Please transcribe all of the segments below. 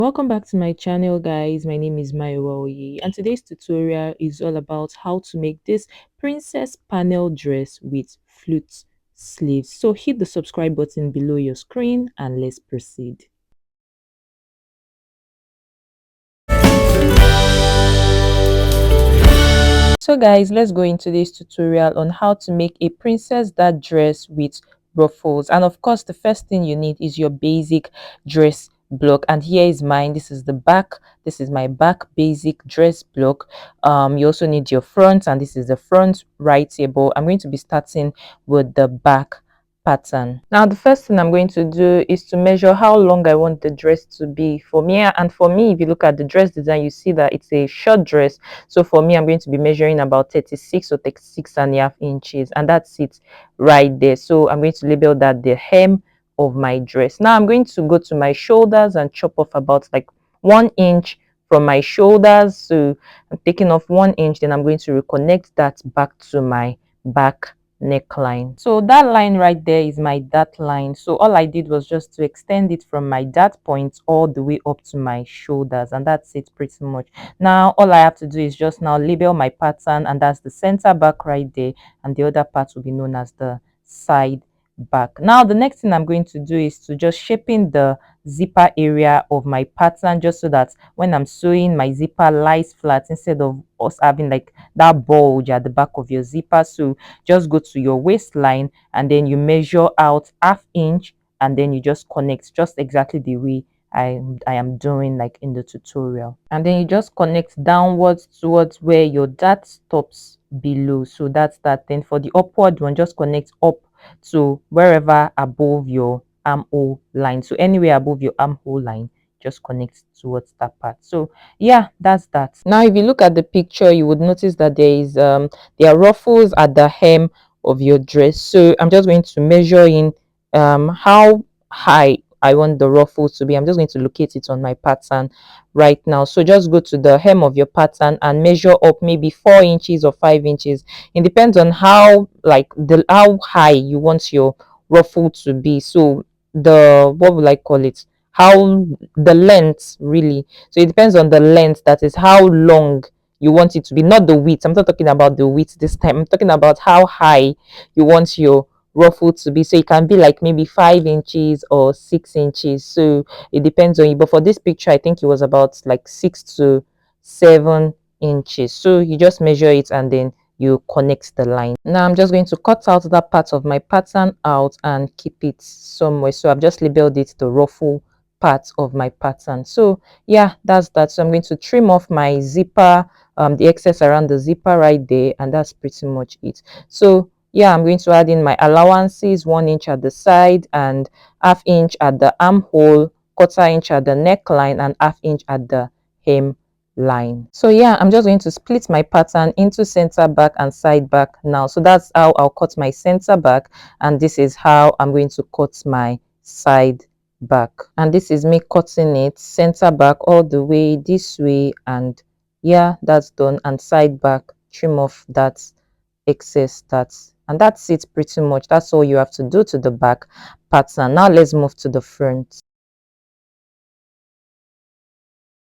Welcome back to my channel, guys. My name is Mayowaoye, and today's tutorial is all about how to make this princess panel dress with flute sleeves. So hit the subscribe button below your screen and let's proceed. So guys, let's go into this tutorial on how to make a princess that dress with ruffles. And of course, the first thing you need is your basic dress block. And here is mine. This is the back. This is my back basic dress block. You also need your front, and this is the front right table. I'm going to be starting with the back pattern. Now the first thing I'm going to do is to measure how long I want the dress to be for me. And for me, if you look at the dress design, you see that it's a short dress. So for me, I'm going to be measuring about 36 or 36.5 inches, and that's it right there. So I'm going to label that the hem of my dress. Now I'm going to go to my shoulders and chop off about like 1 inch from my shoulders. So I'm taking off 1 inch, then I'm going to reconnect that back to my back neckline. So that line right there is my dart line. So all I did was just to extend it from my dart point all the way up to my shoulders, and that's it pretty much. Now all I have to do is just now label my pattern, and that's the center back right there, and the other part will be known as the side back. Now the next thing I'm going to do is to just shaping the zipper area of my pattern, just so that when I'm sewing, my zipper lies flat instead of us having like that bulge at the back of your zipper. So just go to your waistline and then you measure out 1/2 inch, and then you just connect just exactly the way I am doing like in the tutorial. And then you just connect downwards towards where your dart stops below. So that's that. Then for the upward one, just connect up to wherever above your armhole line. So anywhere above your armhole line, just connect towards that part. So yeah, that's that. Now if you look at the picture, you would notice that there are ruffles at the hem of your dress. So I'm just going to measure in how high I want the ruffles to be. I'm just going to locate it on my pattern right now. So just go to the hem of your pattern and measure up maybe 4 inches or 5 inches. It depends on how how high you want your ruffle to be. So the, what will I call it, how the length really. So it depends on the length, that is how long you want it to be, not the width. I'm not talking about the width this time. I'm talking about how high you want your ruffle to be. So it can be like maybe 5 inches or 6 inches. So it depends on you. But for this picture, I think it was about like 6 to 7 inches. So you just measure it and then you connect the line. Now I'm just going to cut out that part of my pattern out and keep it somewhere. So I've just labeled it the ruffle part of my pattern. So yeah, that's that. So I'm going to trim off my zipper, the excess around the zipper right there, and that's pretty much it. So yeah, I'm going to add in my allowances, 1 inch at the side and 1/2 inch at the armhole, 1/4 inch at the neckline, and 1/2 inch at the hem line. So yeah, I'm just going to split my pattern into center back and side back now. So that's how I'll cut my center back, and this is how I'm going to cut my side back. And this is me cutting it center back all the way this way, and yeah, that's done. And side back, trim off that excess, and that's it pretty much. That's all you have to do to the back pattern. Now let's move to the front.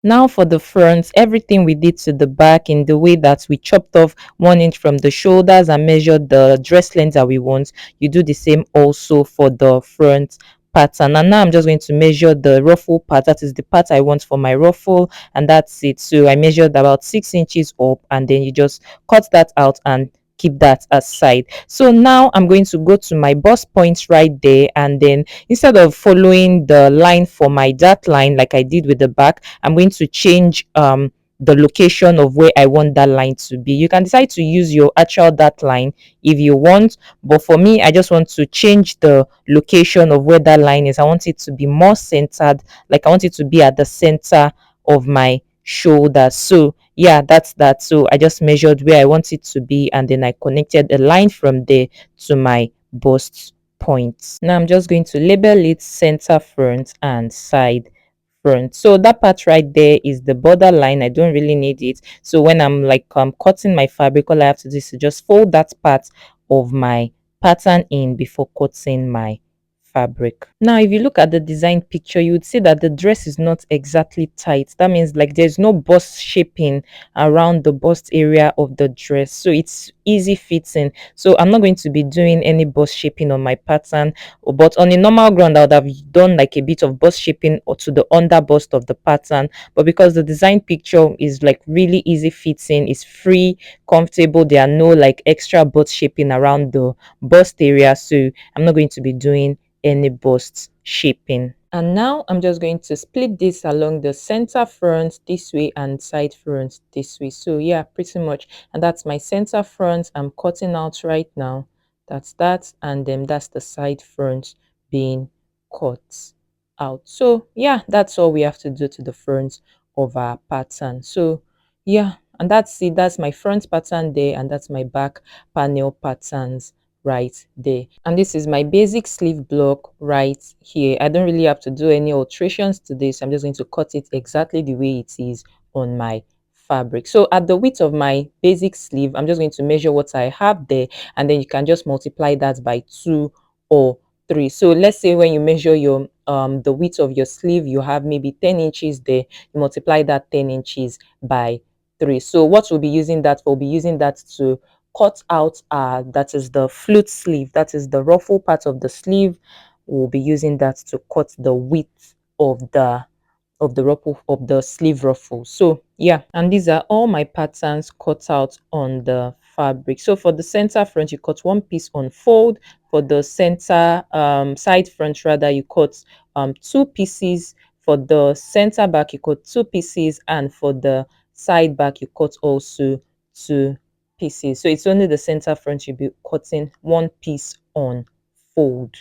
Now for the front, everything we did to the back in the way that we chopped off 1 inch from the shoulders and measured the dress length that we want, you do the same also for the front pattern. And now I'm just going to measure the ruffle part. That is the part I want for my ruffle, and that's it. So I measured about 6 inches up, and then you just cut that out and keep that aside. So now I'm going to go to my bust points right there, and then instead of following the line for my dart line like I did with the back, I'm going to change the location of where I want that line to be. You can decide to use your actual dart line if you want, but for me, I just want to change the location of where that line is. I want it to be more centered, like I want it to be at the center of my shoulder. So yeah, that's that. So I just measured where I want it to be, and then I connected a line from there to my bust points. Now I'm just going to label it center front and side front. So that part right there is the border line. I don't really need it. So when I'm like cutting my fabric, all I have to do is to just fold that part of my pattern in before cutting my fabric. Now, if you look at the design picture, you would see that the dress is not exactly tight. That means like there's no bust shaping around the bust area of the dress. So it's easy fitting. So I'm not going to be doing any bust shaping on my pattern, but on a normal ground, I would have done like a bit of bust shaping or to the under bust of the pattern. But because the design picture is like really easy fitting, it's free, comfortable, there are no like extra bust shaping around the bust area. So I'm not going to be doing any bust shaping. And now I'm just going to split this along the center front this way and side front this way. So yeah, pretty much. And that's my center front I'm cutting out right now. That's that. And then that's the side front being cut out. So yeah, that's all we have to do to the front of our pattern. So yeah, and that's it. That's my front pattern there, and that's my back panel patterns right there. And this is my basic sleeve block right here. I don't really have to do any alterations to this. I'm just going to cut it exactly the way it is on my fabric. So at the width of my basic sleeve, I'm just going to measure what I have there, and then you can just multiply that by 2 or 3. So let's say when you measure your the width of your sleeve, you have maybe 10 inches there. You multiply that 10 inches by 3. So what we'll be using that for, we'll be using that to cut out that is the flute sleeve, that is the ruffle part of the sleeve. We'll be using that to cut the width of the ruffle of the sleeve ruffle. So yeah, and these are all my patterns cut out on the fabric. So for the center front, you cut one piece on fold. For the center side front rather, you cut two pieces. For the center back, you cut two pieces, and for the side back, you cut also two pieces. So it's only the center front you'll be cutting one piece on fold.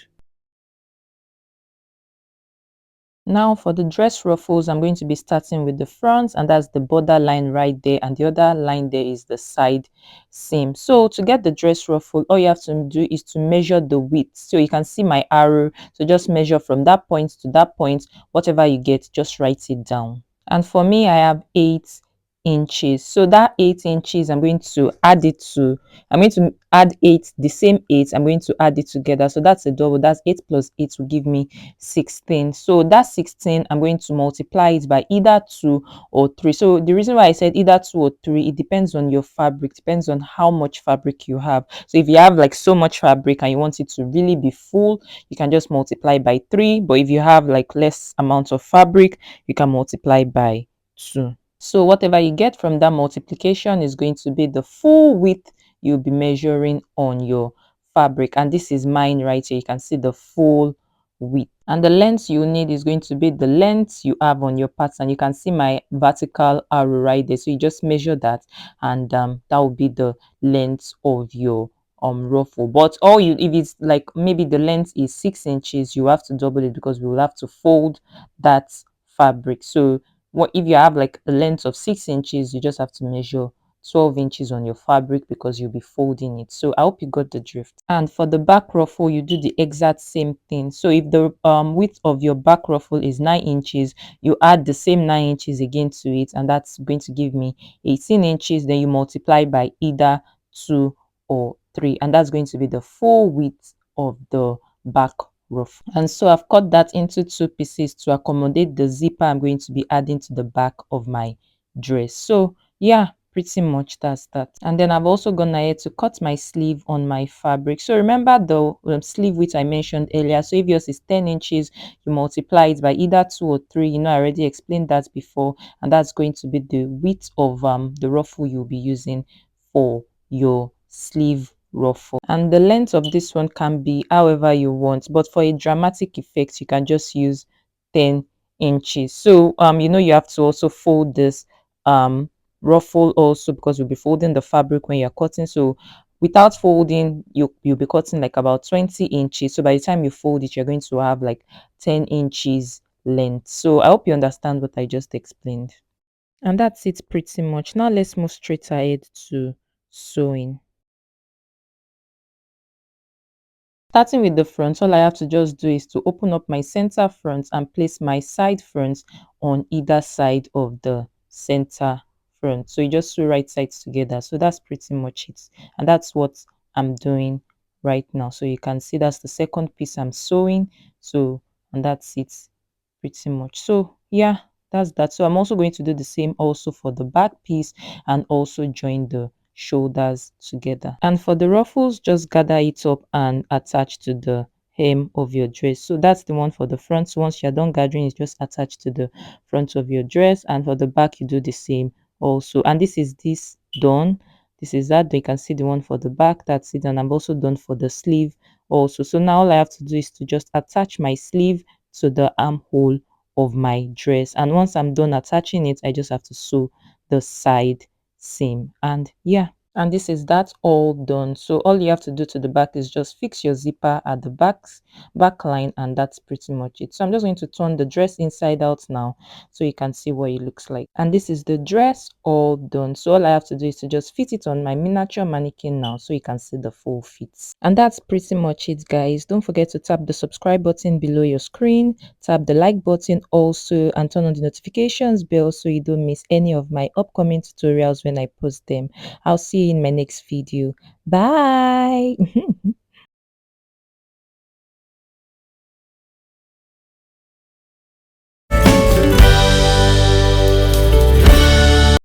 Now for the dress ruffles, I'm going to be starting with the front, and that's the border line right there, and the other line there is the side seam. So to get the dress ruffle, all you have to do is to measure the width. So you can see my arrow, so just measure from that point to that point. Whatever you get, just write it down. And for me, I have 8 inches. So that 8 inches, I'm going to add 8, the same 8, I'm going to add it together. So that's a double. That's 8 plus 8 will give me 16. So that 16, I'm going to multiply it by either 2 or 3. So the reason why I said either 2 or 3, it depends on your fabric, depends on how much fabric you have. So if you have like so much fabric and you want it to really be full, you can just multiply by 3. But if you have like less amount of fabric, you can multiply by 2. So whatever you get from that multiplication is going to be the full width you'll be measuring on your fabric. And this is mine right here. You can see the full width. And the length you need is going to be the length you have on your pattern. You can see my vertical arrow right there. So you just measure that, and that will be the length of your ruffle. But all you, if it's like maybe the length is 6 inches, you have to double it because we will have to fold that fabric. So what if you have like a length of 6 inches, you just have to measure 12 inches on your fabric because you'll be folding it. So I hope you got the drift. And for the back ruffle, you do the exact same thing. So if the width of your back ruffle is 9 inches, you add the same 9 inches again to it, and that's going to give me 18 inches. Then you multiply by either 2 or 3, and that's going to be the full width of the back ruffle. And so I've cut that into 2 pieces to accommodate the zipper I'm going to be adding to the back of my dress. So yeah, pretty much that's that. And then I've also gone ahead to cut my sleeve on my fabric. So remember the sleeve width I mentioned earlier. So if yours is 10 inches, you multiply it by either 2 or 3. You know, I already explained that before, and that's going to be the width of the ruffle you'll be using for your sleeve ruffle. And the length of this one can be however you want, but for a dramatic effect, you can just use 10 inches. So you know, you have to also fold this ruffle also, because you'll be folding the fabric when you're cutting. So without folding, you'll be cutting like about 20 inches. So by the time you fold it, you're going to have like 10 inches length. So I hope you understand what I just explained. And that's it pretty much. Now let's move straight ahead to sewing. Starting with the front, all I have to just do is to open up my center front and place my side front on either side of the center front. So you just sew right sides together. So that's pretty much it. And that's what I'm doing right now. So you can see that's the second piece I'm sewing. So, and that's it pretty much. So yeah, that's that. So I'm also going to do the same also for the back piece and also join the shoulders together. And for the ruffles, just gather it up and attach to the hem of your dress. So that's the one for the front. So once you're done gathering, it's just attached to the front of your dress. And for the back, you do the same also. And this is this done. This is that. You can see the one for the back. That's it. And I'm also done for the sleeve also. So now all I have to do is to just attach my sleeve to the armhole of my dress. And once I'm done attaching it, I just have to sew the side seam. And yeah, and this is that all done. So all you have to do to the back is just fix your zipper at the back line, and that's pretty much it. So I'm just going to turn the dress inside out now so you can see what it looks like. And this is the dress all done. So all I have to do is to just fit it on my miniature mannequin now so you can see the full fits. And that's pretty much it, guys. Don't forget to tap the subscribe button below your screen, tap the like button also, and turn on the notifications bell so you don't miss any of my upcoming tutorials when I post them. I'll see you in my next video. Bye.